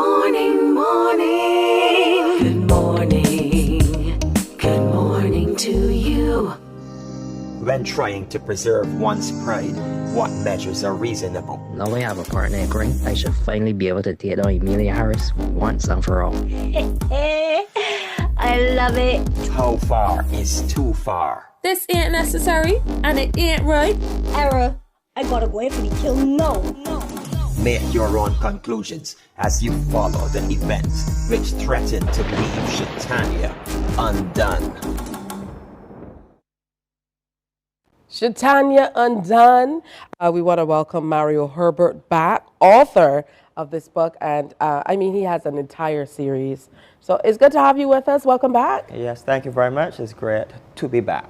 morning, morning. Good morning. Good morning to you. When trying to preserve one's pride, what measures are reasonable? Now I have a partner, Green. I should finally be able to date on Amelia Harris once and for all. I love it. How far is too far? This ain't necessary, and it ain't right. Error. I gotta go for the kill. No. Make your own conclusions as you follow the events which threaten to leave Sha'Tanya undone. Sha'Tanya Undone. We want to welcome Mario Herbert back, author of this book, and he has an entire series. So it's good to have you with us. Welcome back. Yes, thank you very much. It's great to be back.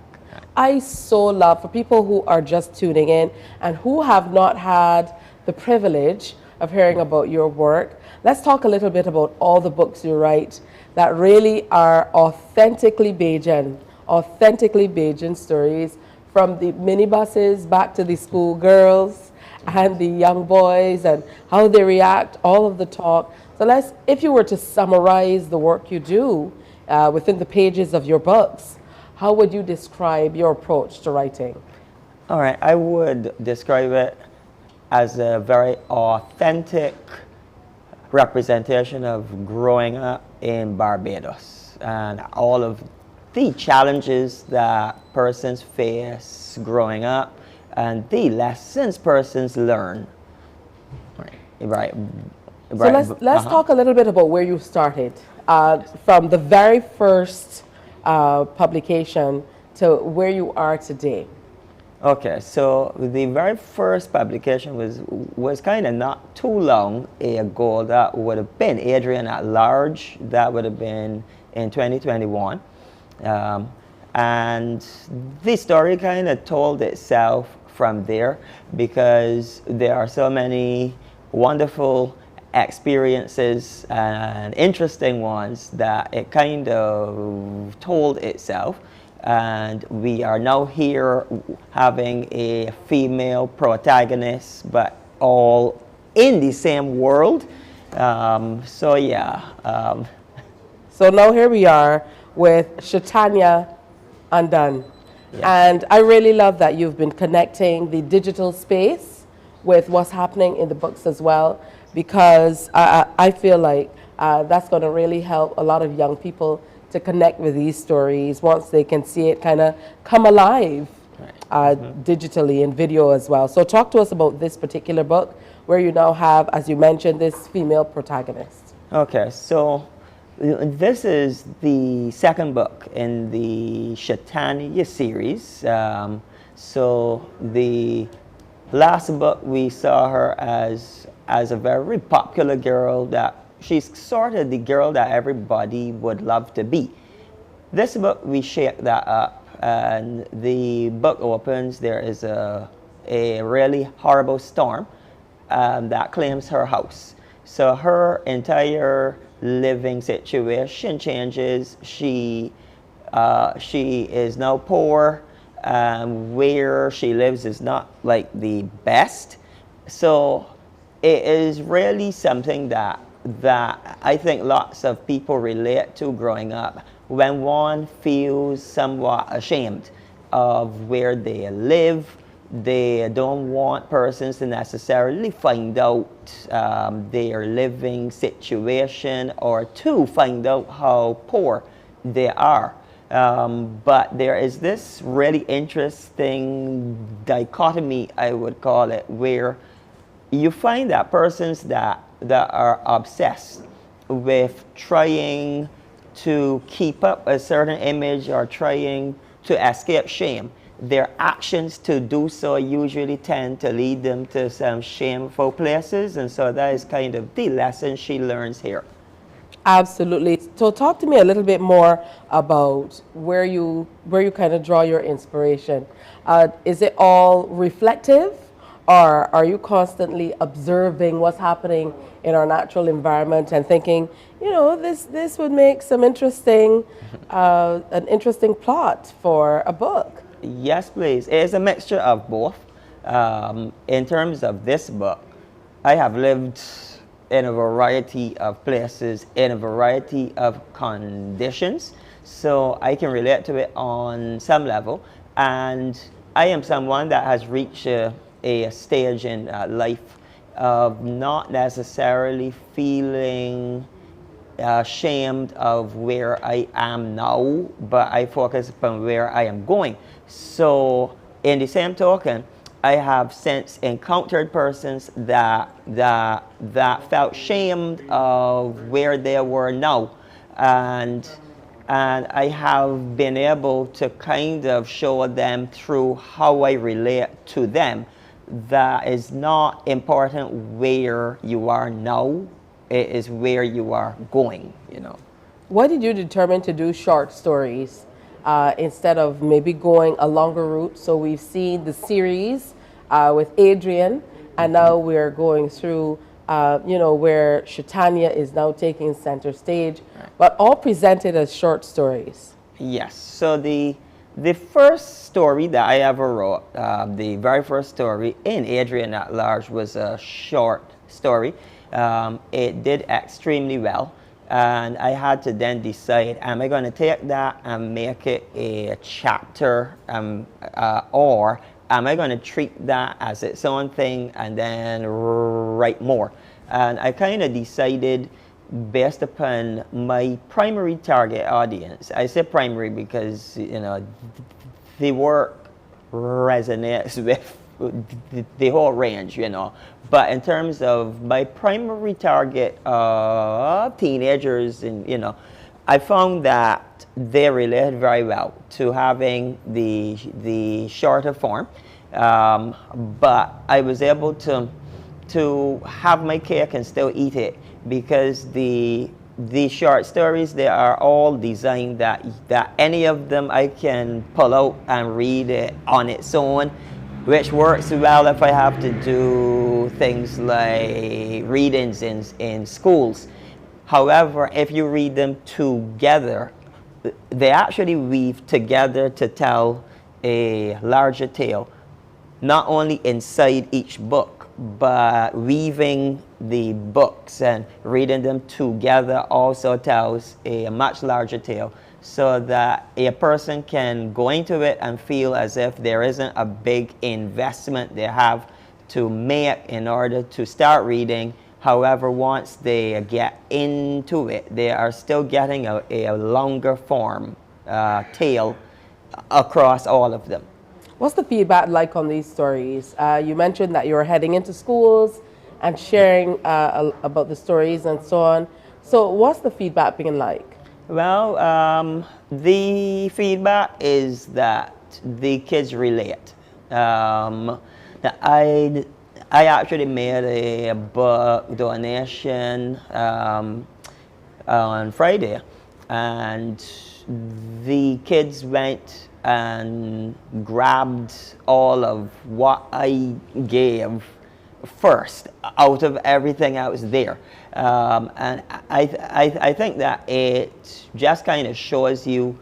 I so love, for people who are just tuning in and who have not had the privilege of hearing about your work, let's talk a little bit about all the books you write that really are authentically Bajan stories, from the minibuses back to the schoolgirls and the young boys and how they react, all of the talk. So if you were to summarize the work you do within the pages of your books, how would you describe your approach to writing? All right, I would describe it as a very authentic representation of growing up in Barbados and all of the challenges that persons face growing up and the lessons persons learn. Right. So let's talk a little bit about where you started, from the very first publication to where you are today. Okay, so the very first publication was kind of not too long ago. That would have been Adrian at Large. That would have been in 2021. And the story kind of told itself from there, because there are so many wonderful experiences and interesting ones that it kind of told itself. And we are now here having a female protagonist, but all in the same world. So now here we are with Sha'Tanya Undone. Yes. And I really love that you've been connecting the digital space with what's happening in the books as well, because I feel like that's going to really help a lot of young people to connect with these stories once they can see it kind of come alive digitally in video as well. So talk to us about this particular book, where you now have, as you mentioned, this female protagonist. Okay, so this is the second book in the Sha'Tanya series. So the last book, we saw her as a very popular girl, that she's sort of the girl that everybody would love to be. This book, we shake that up, and the book opens, there is a really horrible storm that claims her house. So her entire living situation changes. She is now poor. Where she lives is not like the best. So it is really something that I think lots of people relate to growing up, when one feels somewhat ashamed of where they live. They don't want persons to necessarily find out their living situation, or to find out how poor they are. But there is this really interesting dichotomy, I would call it, where you find that persons that are obsessed with trying to keep up a certain image or trying to escape shame, their actions to do so usually tend to lead them to some shameful places. And so that is kind of the lesson she learns here. Absolutely. So talk to me a little bit more about where you kind of draw your inspiration. Is it all reflective, or are you constantly observing what's happening in our natural environment and thinking, this would make some interesting, an interesting plot for a book? Yes, please. It's a mixture of both. In terms of this book, I have lived in a variety of places, in a variety of conditions. So I can relate to it on some level. And I am someone that has reached a stage in life of not necessarily feeling ashamed of where I am now, but I focus upon where I am going. So in the same token, I have since encountered persons that felt shamed of where they were now, and I have been able to kind of show them through how I relate to them that it's not important where you are now, it is where you are going, you know. Why did you determine to do short stories instead of maybe going a longer route? So we've seen the series with Adrian, and now we're going through, you know, where Sha'Tanya is now taking center stage, but all presented as short stories. Yes. So the first story that I ever wrote, the very first story in Adrian at Large, was a short story. It did extremely well, and I had to then decide, am I going to take that and make it a chapter, or am I going to treat that as its own thing and then write more? And I kind of decided based upon my primary target audience. I say primary because, you know, the work resonates with the whole range, you know. But in terms of my primary target of teenagers, and you know, I found that they related very well to having the shorter form. But I was able to have my cake and still eat it, because the short stories, they are all designed that any of them I can pull out and read it on its own, which works well if I have to do things like readings in schools. However, if you read them together, they actually weave together to tell a larger tale, not only inside each book, but weaving the books and reading them together also tells a much larger tale, so that a person can go into it and feel as if there isn't a big investment they have to make in order to start reading. However, once they get into it, they are still getting a longer form tale across all of them. What's the feedback like on these stories? You mentioned that you're heading into schools and sharing about the stories and so on. So what's the feedback been like? Well, the feedback is that the kids relate. I actually made a book donation on Friday, and the kids went and grabbed all of what I gave first out of everything else there. And I think that it just kind of shows you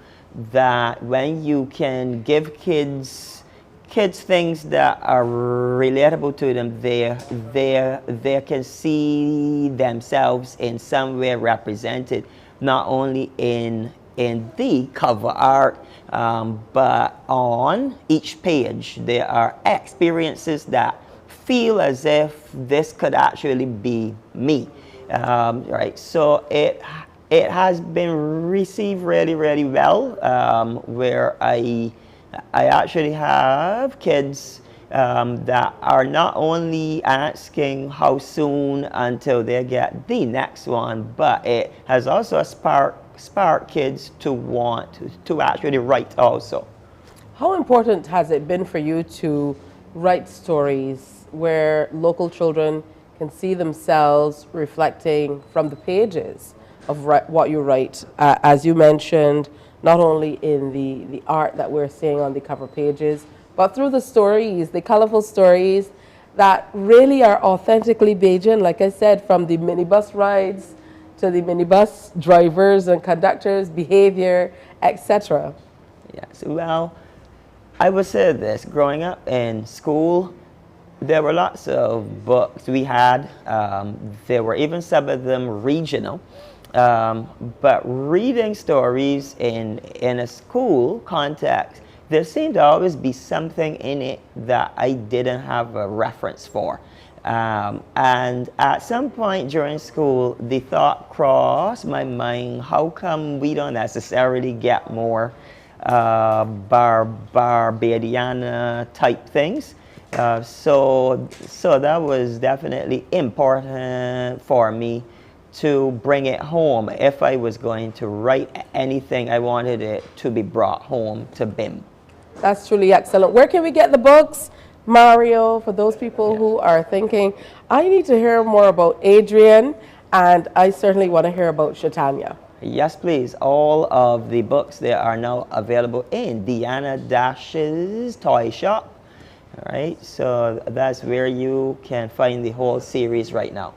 that when you can give kids things that are relatable to them, they can see themselves in some way represented, not only in the cover art, but on each page there are experiences that feel as if this could actually be me. Right, so it has been received really, really well, where I actually have kids that are not only asking how soon until they get the next one, but it has also sparked kids to want to actually write also. How important has it been for you to write stories where local children can see themselves reflecting from the pages of what you write, as you mentioned, not only in the art that we're seeing on the cover pages, but through the stories, the colorful stories that really are authentically Bajan, like I said, from the minibus rides to the minibus drivers and conductors' behavior, etc. Yes, well, I would say this, growing up in school, There were lots of books we had. There were even some of them regional. But reading stories in a school context, there seemed to always be something in it that I didn't have a reference for. And at some point during school, the thought crossed my mind, how come we don't necessarily get more Barbadiana type things? So that was definitely important for me to bring it home. If I was going to write anything, I wanted it to be brought home to BIM. That's truly excellent. Where can we get the books, Mario, for those people who are thinking, I need to hear more about Adrian, and I certainly want to hear about Sha'Tanya? Yes, please. All of the books, they are now available in Deanna Dash's toy shop. All right, so that's where you can find the whole series right now.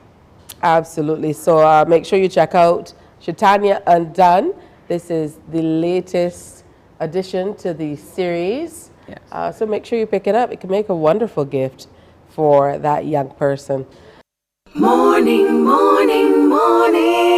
Absolutely. So make sure you check out Sha'Tanya Undone. This is the latest addition to the series. Yes. So make sure you pick it up. It can make a wonderful gift for that young person. Morning, morning, morning.